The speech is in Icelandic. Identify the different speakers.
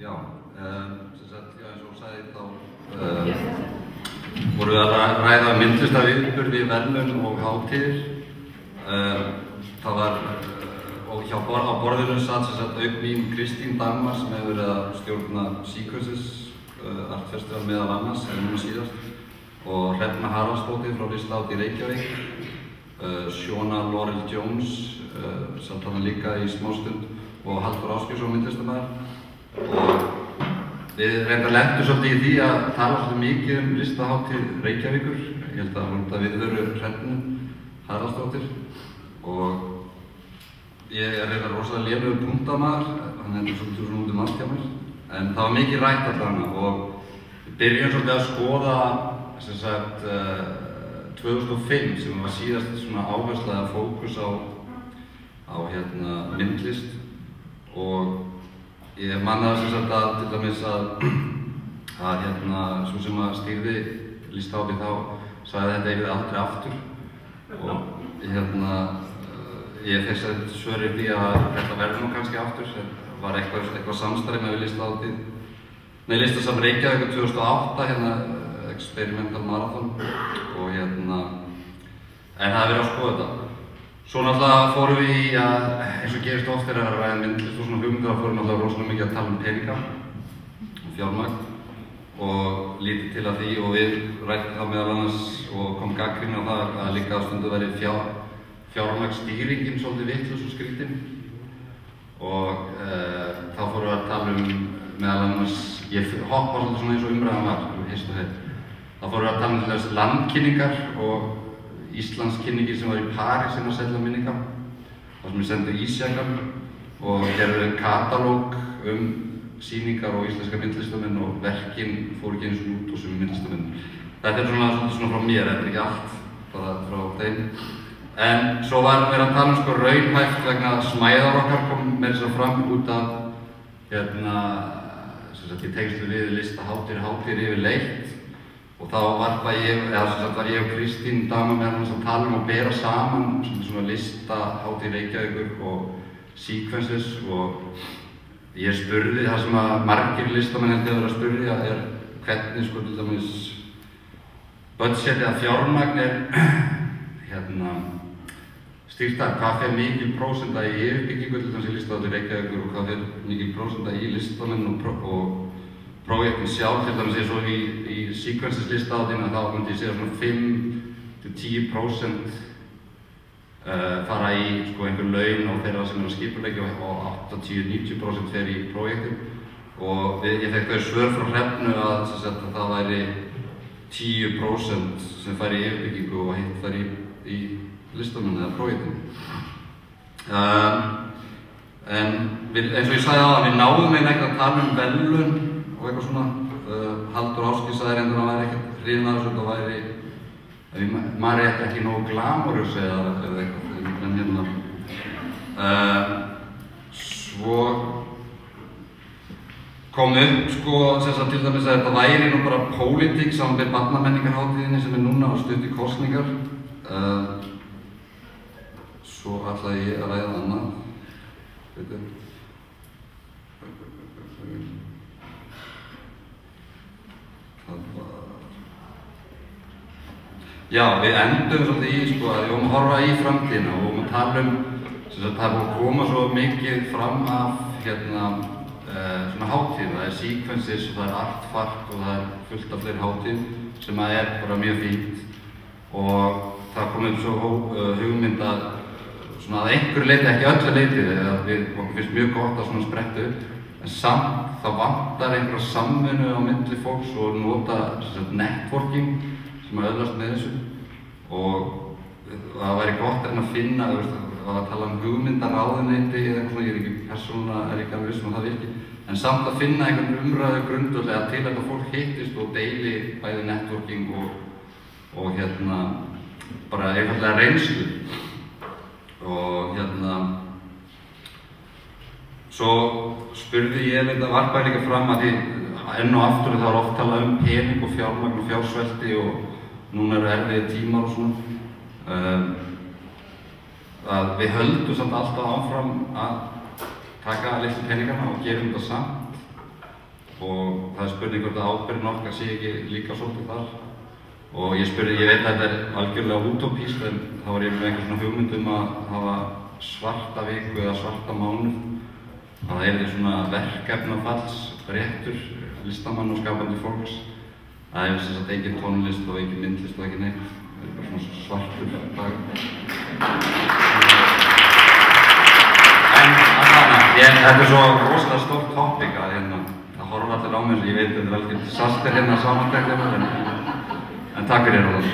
Speaker 1: Já, eins og sagði þá vorum við að ræða myndlistarviðburði, verðlaun og hátíðir. Það var, og hjá á borðinu satt auk mín Kristín Dagmar sem hefur verið að stjórna Sequences Art Festival meðal annars, núna síðast, og Hrefna Haraldsdóttir frá Listahátíð í Reykjavík, Shona Laurel Jones satt þarna líka í smástund, og Halldór Ásgeirsson myndlistarmaður. Og við reyndar lentum svolítið í því að tala svolítið mikið Listahátíð Reykjavíkur. Ég held að hún við veru Hrefnu Haraldsdóttir og ég reyndar rosalega lélegur punktamaður, hann hendur svolítið svona út allt hjá mér. En það var mikið rætt allavega og við byrjum svolítið að skoða 2005 sem var síðast svona áhersla fókus á myndlist og ég mannaði að til dæmis að svo sem að stýrði Listahátíð þá sagði að þetta yrði aldrei aftur og ég fekk sér svör því að þetta verður nú kannski aftur. Það var eitthvað samstarf með Listahátíð, Listasafn Reykjavík 2008, Experimental Marathon og en það hefur verið að skoða þetta. Svo náttúrulega fórum við í að, eins og gerist oft þegar að ræða myndlist og svona hugmyndir, þá fórum við náttúrulega rosalega mikið að tala um peninga og fjármagn og lítið til af því og við rættum það meðal annars og kom gagnrýni á það að líka á stundu væri fjármagnsstýringin svolítið vitlaus og skrítin og þá fórum við að tala um meðal annars, ég hoppa svolítið svona eins og umræðan var, hist og heit. Þá fórum við að tala um til þess landkynningar og Íslandskynningi sem var í París að selja minninga. Þar sem við sendum ísjakar og gerðum katalóg sýningar og íslenska myndlistamenn og verkin fóru ekki eins og út og sem myndlistamenn. Þetta svona frá mér, þetta ekki allt, bara frá þeim. En svo varum við að tala um raunhæft vegna smæðar okkar kom með þess að fram út af í tengslu við Listahátíð yfirleitt. Og þá var ég og Kristín Dagmar með hans að tala um að bera saman svona Listahátíð Reykjavíkur og Sequences og ég spurði það sem að margir listamenn held ég að vera að spurja hvernig til dæmis budgetið að fjármagn stýrt að hvað fer mikil prósenta í yfirbyggingu til dæmis í Listahátíð Reykjavíkur og hvað fer mikil prósenta í listamenn og projektin sjálf, til dæmis eins og í Sequences Listahátíðina þá myndi ég segja svona 5–10% fara í einhver laun á þeirra sem að skipuleggja og 80–90% fer í projektin og ég fekk þau svör frá Hrefnu að það væri 10% sem fær í yfirbyggingu og hitt fær í listamenn eða projektin. En eins og ég sagði áðan, við náðum ekkert að tala um verðlaun og eitthvað svona. Halldór Ásgeirs sagði reyndar að hann væri ekkert hrifinn af þessu, það væri, ef maður er ekki nógu glamorous eða eitthvað, svo kom upp til dæmis að þetta væri nú bara pólitík samanber barnamenningarhátíðinni sem er núna og stutt í kosningar. Svo ætlaði ég að ræða annað. Já, við endum svolítið í að við vorum að horfa í framtíðina og vorum að tala það er búið að koma svo mikið fram af svona hátíð. Það er Sequences og það er Artfakt og það er fullt af fleiri hátíð sem er bara mjög fínt og það kom upp svo hugmynd að einhverju leyti, ekki öllu leyti, okkur finnst mjög gott að spretta upp en samt þá vantar einhverja samvinnu á milli fólks og nota networking sem öðlast með þessu og það væri gott að finna, að tala um hugmyndaráðuneyti eða eitthvað, ég ekki persónulega ekki alveg viss það virki, en samt að finna einhvern umræðu grundvallega til að fólk hittist og deili bæði networking og bara einfaldlega reynslu og svo spurði ég varpaði líka fram að því enn og aftur þá oft talað um pening og fjármagn og fjársvelti og núna erfiðir tímar og svona að við höldum samt alltaf áfram að taka litlu peningana og gerum þetta samt og það spurning hvort að ábyrgðin okkar sé ekki líka svolítið þar. Og ég veit að þetta algjörlega útópískt, en þá var ég með einhver svona hugmynd að hafa svarta viku eða svarta mánuð. Að það yrði svona verkefnafallsréttur listamann og skapandi fólks. Það er sem sagt engin tónlist og engin myndlist og ekki neitt. Það er bara svona svartur dag. En þetta er svo rosalega stórt topic að horfa allir á mér, ég veit að þetta er alveg disaster hérna samantækt en takk fyrir það.